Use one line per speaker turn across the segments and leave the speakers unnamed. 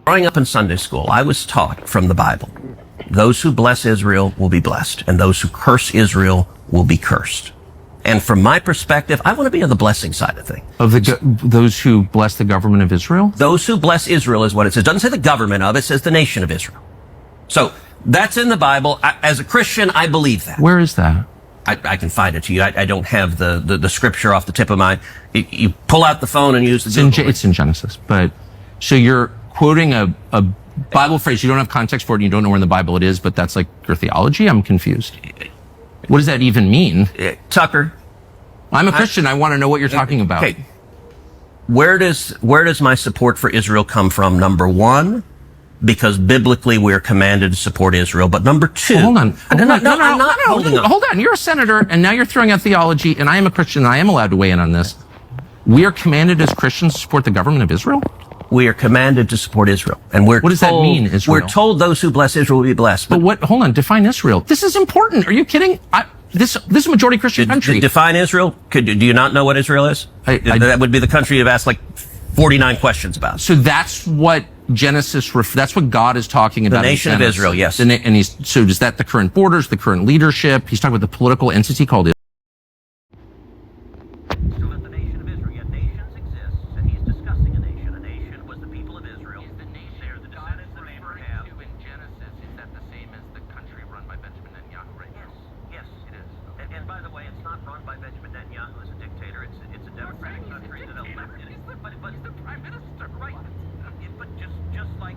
Growing up in Sunday school, I was taught from the Bible, those who bless Israel will be blessed, and those who curse Israel will be cursed. And from my perspective, I want to be on the blessing side of things.
Of those who bless the government of Israel?
Those who bless Israel is what it says. It doesn't say the government of it, says the nation of Israel. So that's in the Bible. As a Christian, I believe that.
Where is that?
I can find it to you. I don't have the scripture off the tip of my. You pull out the phone and use the.
It's in Genesis, but so you're quoting a Bible phrase. You don't have context for it. And you don't know where in the Bible it is, but that's like your theology. I'm confused. What does that even mean?
Tucker,
I'm a Christian. I want to know what you're talking about.
Okay. Where does my support for Israel come from? Number one, because biblically we're commanded to support Israel. But number two,
hold on.
No,
hold on. You're a senator, and now you're throwing out theology, and I am a Christian, and I am allowed to weigh in on this. We are commanded as Christians to support the government of Israel?
We are commanded to support Israel. And what
does that mean, Israel?
We're told those who bless Israel will be blessed.
But hold on, define Israel. This is important. Are you kidding? This is a majority Christian country.
Define Israel? Do you not know what Israel is? That would be the country you've asked like 49 questions about.
So that's what Genesis, that's what God is talking about.
The nation of Israel, yes.
So is that the current borders, the current leadership? He's talking about the political entity called Israel.
So at the nation of Israel, yet nations exist, and he's discussing a nation. A nation was the people of Israel.
Is the nation
they are the descendants of Abraham.
To in Genesis, is that the same as the country run by Benjamin Netanyahu right now?
Yes, it is. Okay. And by the way, it's not run by Benjamin Netanyahu as a dictator. It's a democratic country that elected. But he's the prime minister, right? But just like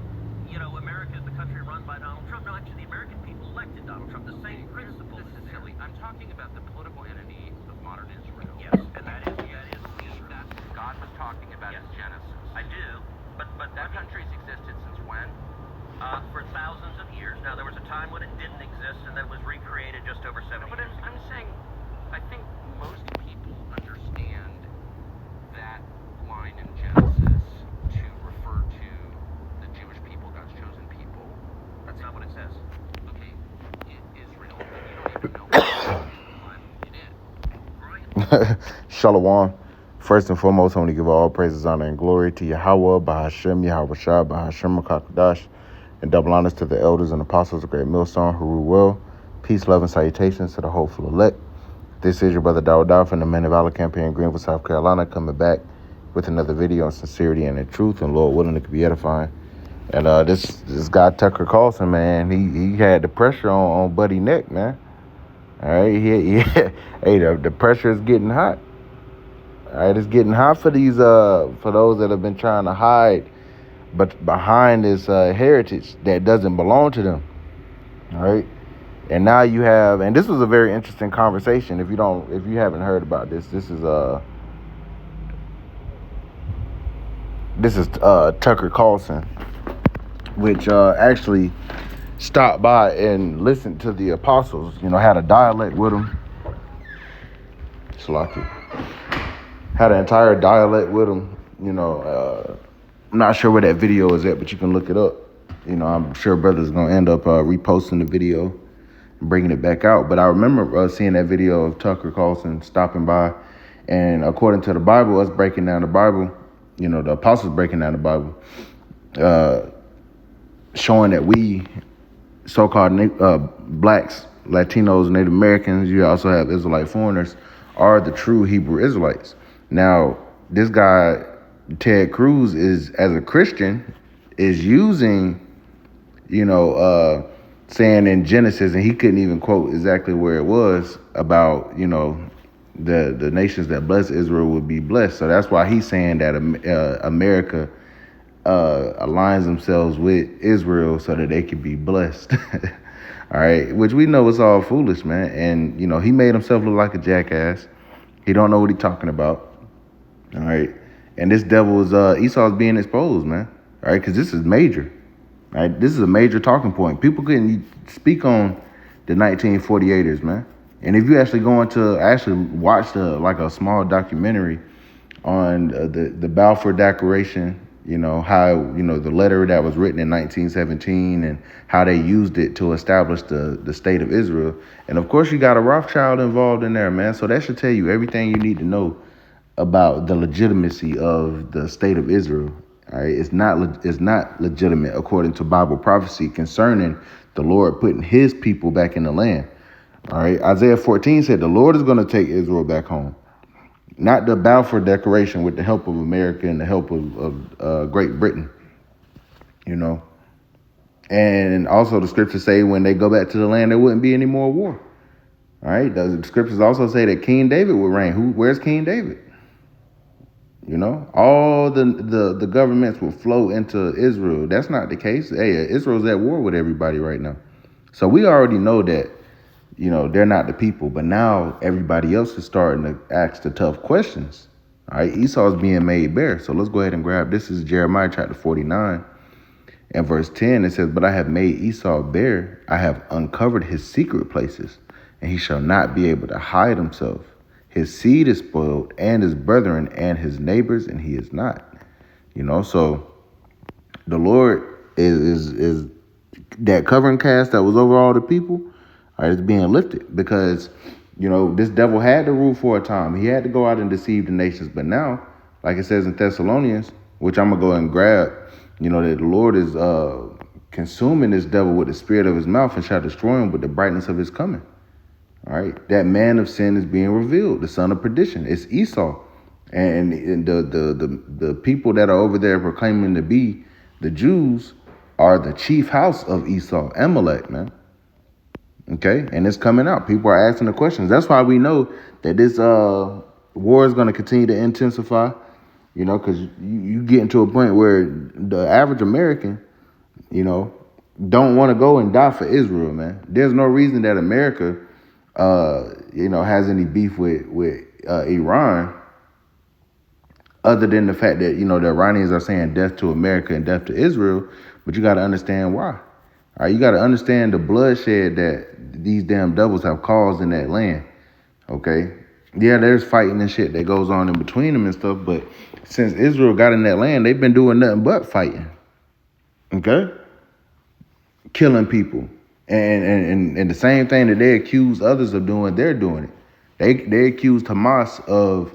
America is the country run by Donald Trump. No, actually, the American people elected Donald Trump. The same principle.
This is silly. I'm talking about the political entity of modern Israel.
Yes, and that is
That's what God was talking about in Genesis.
I do, but
that country's existed since when?
For thousands of years. Now, there was a time when it didn't exist, and then was recreated just over 70
But
years.
I'm saying, I think most people understand that line in Genesis to refer to the Jewish people, God's chosen people.
That's not what it says.
Okay, Israel, you don't even know what it is.
Shalom. First and foremost, I want to give all praises, honor, and glory to Yahweh, Bahashem, Yahweh Shah, Bahashem, Makakadash, and double honors to the elders and apostles of Great Millstone, who rule well. Peace, love, and salutations to the hopeful elect. This is your brother Dawah from the Men of Valor campaign in Greenville, South Carolina, coming back with another video on sincerity and in truth, and Lord willing, it could be edifying. And this guy Tucker Carlson, man, he had the pressure on Buddy neck, man. All right, hey, the pressure is getting hot. All right, it's getting hot for these for those that have been trying to hide, but behind this heritage that doesn't belong to them. All right, and now you have, and this was a very interesting conversation. If you haven't heard about this, this is Tucker Carlson, which actually stopped by and listened to the apostles. Had a dialect with them. Slacky. Had an entire dialect with them. I'm not sure where that video is at, but you can look it up. I'm sure brother's gonna end up reposting the video and bringing it back out. But I remember seeing that video of Tucker Carlson stopping by, and according to the Bible, us breaking down the Bible, the apostles breaking down the Bible, showing that we so-called blacks, Latinos, Native Americans, you also have Israelite foreigners, are the true Hebrew Israelites. Now, this guy, Ted Cruz, as a Christian, is using, saying in Genesis, and he couldn't even quote exactly where it was about, the nations that bless Israel would be blessed. So that's why he's saying that America aligns themselves with Israel so that they can be blessed. All right, which we know is all foolish, man. And, he made himself look like a jackass. He don't know what he's talking about. All right. And this devil is Esau's being exposed, man. All right, because this is major. All right, this is a major talking point. People couldn't speak on the 1948ers, man. And if you actually go into watch a small documentary on the Balfour Declaration, how the letter that was written in 1917 and how they used it to establish the state of Israel. And of course, you got a Rothschild involved in there, man. So that should tell you everything you need to know about the legitimacy of the state of Israel. All right, it's not legitimate according to Bible prophecy concerning the Lord putting His people back in the land. All right, Isaiah 14 said the Lord is going to take Israel back home, not the Balfour Declaration with the help of America and the help of Great Britain. You know, and also the scriptures say when they go back to the land, there wouldn't be any more war. All right, the scriptures also say that King David would reign. Where's King David? You know, all the governments will flow into Israel. That's not the case. Hey, Israel's at war with everybody right now. So we already know that, you know, they're not the people. But now everybody else is starting to ask the tough questions. All right, Esau's being made bare. So let's go ahead and grab. This is Jeremiah chapter 49 and verse 10. It says, but I have made Esau bare. I have uncovered his secret places, and he shall not be able to hide himself. His seed is spoiled, and his brethren, and his neighbors, and he is not. You know, so the Lord is that covering cast that was over all the people, all right, it's being lifted because, you know, this devil had to rule for a time. He had to go out and deceive the nations. But now, like it says in Thessalonians, which I'm going to go and grab, you know, that the Lord is consuming this devil with the spirit of his mouth and shall destroy him with the brightness of his coming. All right, that man of sin is being revealed, the son of perdition. It's Esau, and the people that are over there proclaiming to be the Jews are the chief house of Esau, Amalek, man. Okay, and it's coming out. People are asking the questions. That's why we know that this war is going to continue to intensify. You know, because you get into a point where the average American, you know, don't want to go and die for Israel, man. There's no reason that America you know, has any beef with Iran, other than the fact that, you know, the Iranians are saying death to America and death to Israel. But you got to understand why. All right, you got to understand the bloodshed that these damn devils have caused in that land. Okay, yeah, there's fighting and shit that goes on in between them and stuff. But since Israel got in that land, they've been doing nothing but fighting. Okay, killing people. And the same thing that they accuse others of doing, they're doing it. They accused Hamas of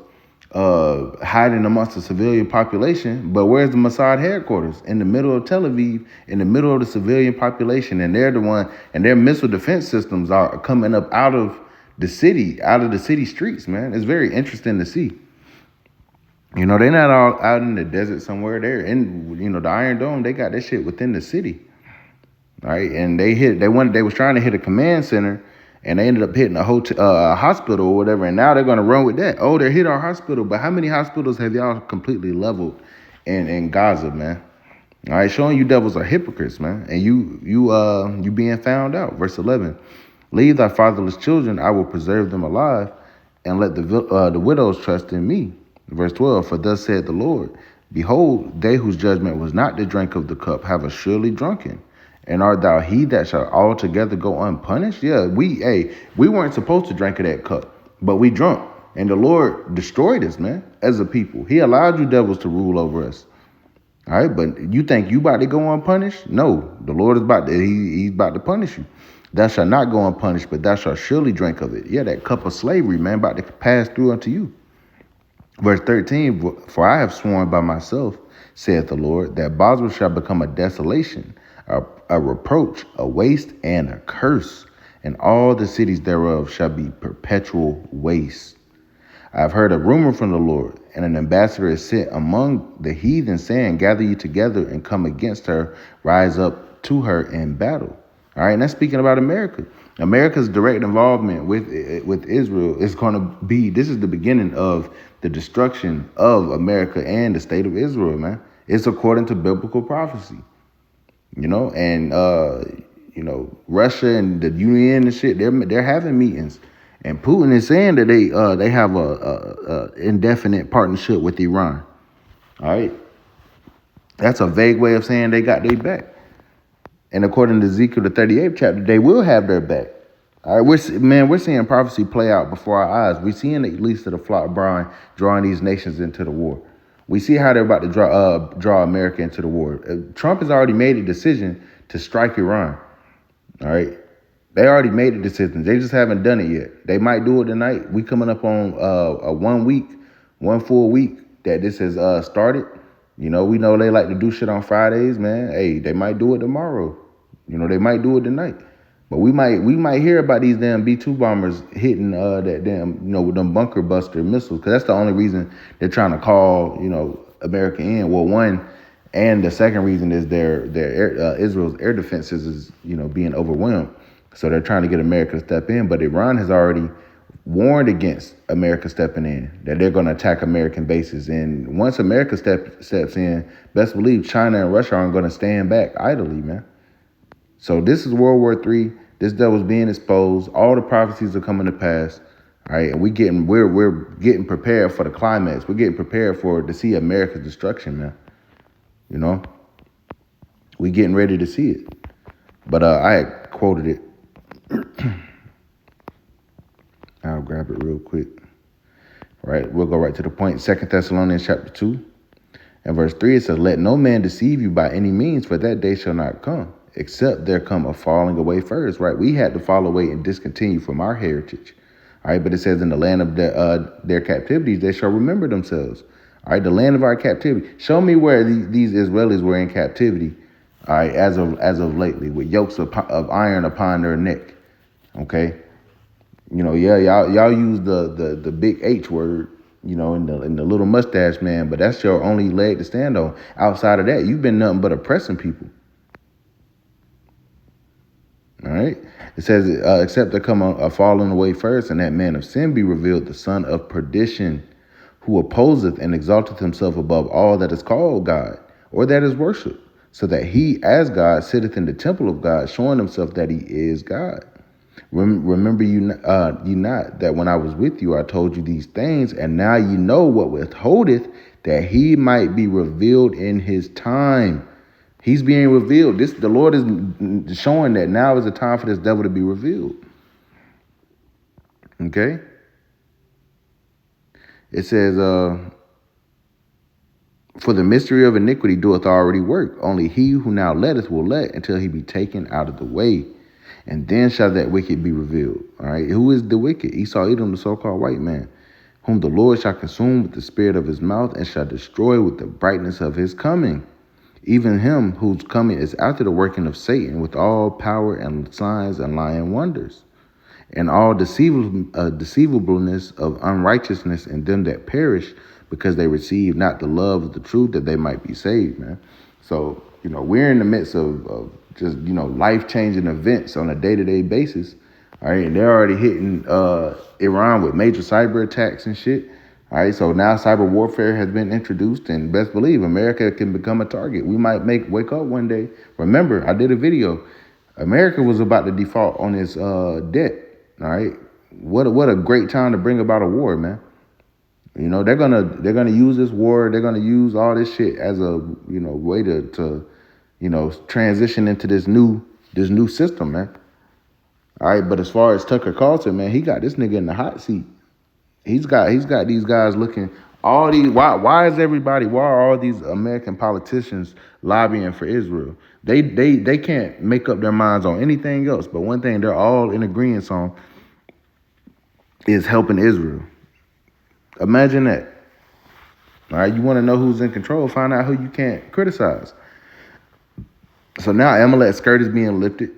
hiding amongst the civilian population. But where's the Mossad headquarters? In the middle of Tel Aviv, in the middle of the civilian population. And they're the one, and their missile defense systems are coming up out of the city streets, man. It's very interesting to see. You know, they're not all out in the desert somewhere. They're in, you know, the Iron Dome. They got that shit within the city. All right, and they was trying to hit a command center, and they ended up hitting a hospital or whatever, and now they're going to run with that. Oh, they hit our hospital, but how many hospitals have y'all completely leveled in Gaza, man? All right, showing you devils are hypocrites, man, and you being found out. Verse 11, leave thy fatherless children, I will preserve them alive, and let the widows trust in me. Verse 12, for thus said the Lord, behold, they whose judgment was not to drink of the cup have assuredly drunken. And art thou he that shall altogether go unpunished? Yeah, we weren't supposed to drink of that cup, but we drunk. And the Lord destroyed us, man, as a people. He allowed you devils to rule over us. All right, but you think you about to go unpunished? No, the Lord is he's about to punish you. Thou shalt not go unpunished, but thou shalt surely drink of it. Yeah, that cup of slavery, man, about to pass through unto you. Verse 13, for I have sworn by myself, saith the Lord, that Bosra shall become a desolation, a reproach, a waste, and a curse, and all the cities thereof shall be perpetual waste. I have heard a rumor from the Lord, and an ambassador is sent among the heathen, saying, gather you together and come against her, rise up to her in battle. All right, and that's speaking about America. America's direct involvement with Israel is going to be, this is the beginning of the destruction of America and the state of Israel, man. It's according to biblical prophecy. You know, and you know, Russia and the UN and shit, they're having meetings, and Putin is saying that they have a indefinite partnership with Iran. All right, that's a vague way of saying they got their back. And according to Ezekiel the 38th chapter, they will have their back. All right, we're seeing prophecy play out before our eyes. We're seeing at least of the flock bride drawing these nations into the war. We see how they're about to draw America into the war. Trump has already made a decision to strike Iran. All right. They already made a decision. They just haven't done it yet. They might do it tonight. We coming up on a 1 full week that this has started. You know, we know they like to do shit on Fridays, man. Hey, they might do it tomorrow. You know, they might do it tonight. But we might hear about these damn B-2 bombers hitting that damn, you know, with them bunker buster missiles, because that's the only reason they're trying to call, you know, America in. Well, one, and the second reason is Israel's air defenses is, you know, being overwhelmed. So they're trying to get America to step in. But Iran has already warned against America stepping in, that they're going to attack American bases. And once America steps in, best believe China and Russia aren't going to stand back idly, man. So this is World War III. This devil's being exposed. All the prophecies are coming to pass. All right, and we're getting prepared for the climax. We're getting prepared to see America's destruction, man. You know, we getting ready to see it. But I had quoted it. I'll grab it real quick. All right, we'll go right to the point. 2 Thessalonians chapter 2 and verse 3, it says, "Let no man deceive you by any means, for that day shall not come, except there come a falling away first." Right, we had to fall away and discontinue from our heritage. All right, but it says, "In the land of their captivities, they shall remember themselves." All right, the land of our captivity. Show me where these Israelis were in captivity. All right, as of lately, with yokes of iron upon their neck. Okay, you know, yeah, y'all use the big H word, you know, in the little mustache man, but that's your only leg to stand on. Outside of that, you've been nothing but oppressing people. All right. It says, "Except there come a falling away first, and that man of sin be revealed, the son of perdition, who opposeth and exalteth himself above all that is called God, or that is worshipped, so that he, as God, sitteth in the temple of God, showing himself that he is God. Remember you not that when I was with you, I told you these things, and now you know what withholdeth, that he might be revealed in his time." He's being revealed. The Lord is showing that now is the time for this devil to be revealed. Okay? It says, "For the mystery of iniquity doeth already work. Only he who now letteth will let until he be taken out of the way. And then shall that wicked be revealed." All right. Who is the wicked? Esau, Edom, the so-called white man, whom the Lord shall consume with the spirit of his mouth and shall destroy with the brightness of his coming. Even him whose coming is after the working of Satan, with all power and signs and lying wonders, and all deceivableness of unrighteousness in them that perish, because they receive not the love of the truth, that they might be saved, man. So, you know, we're in the midst of just, you know, life-changing events on a day-to-day basis. All right, and they're already hitting Iran with major cyber attacks and shit. All right, so now cyber warfare has been introduced, and best believe America can become a target. We might wake up one day. Remember, I did a video. America was about to default on its debt. All right, what a great time to bring about a war, man. You know, they're gonna use this war. They're gonna use all this shit as a, you know, way to you know, transition into this new system, man. All right, but as far as Tucker Carlson, man, he got this nigga in the hot seat. He's got these guys looking all these. Why are all these American politicians lobbying for Israel? They can't make up their minds on anything else. But one thing they're all in agreement on is helping Israel. Imagine that. All right, you want to know who's in control? Find out who you can't criticize. So now Amalek's skirt is being lifted.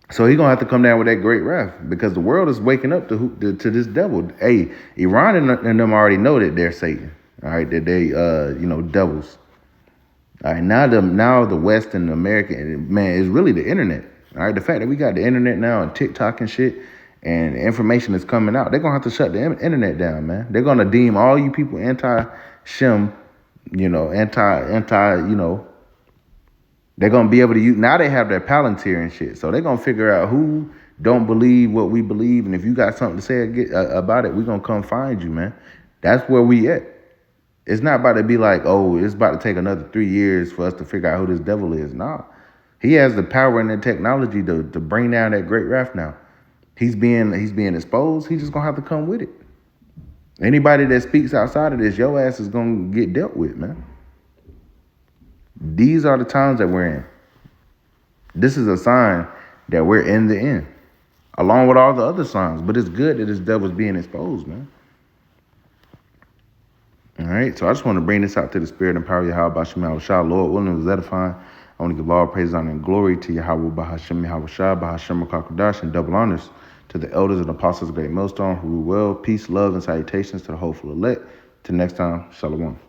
So he's going to have to come down with that great wrath, because the world is waking up to this devil. Hey, Iran and them already know that they're Satan. All right, that they, you know, devils. All right, now the West and America, man, is really the internet. All right, the fact that we got the internet now and TikTok and shit, and information is coming out, they're going to have to shut the internet down, man. They're going to deem all you people anti-Shem, you know, you know, they're going to be able to use, now they have their Palantir and shit. So they're going to figure out who don't believe what we believe. And if you got something to say about it, we're going to come find you, man. That's where we at. It's not about to be like, oh, it's about to take another 3 years for us to figure out who this devil is. Nah, he has the power and the technology to bring down that great wrath now. He's being exposed. He's just going to have to come with it. Anybody that speaks outside of this, your ass is going to get dealt with, man. These are the times that we're in. This is a sign that we're in the end, along with all the other signs. But it's good that this devil's being exposed, man. All right, so I just want to bring this out to the spirit and power of Yahweh Bashim Yahushua. Lord willing, it was edifying. I want to give all praise, honor, and glory to Yahweh Bahashim Yahushua, Bahashim Kakadash, and double honors to the elders and apostles of Great Millstone who rule well. Peace, love, and salutations to the hopeful elect. Till next time, Shalom.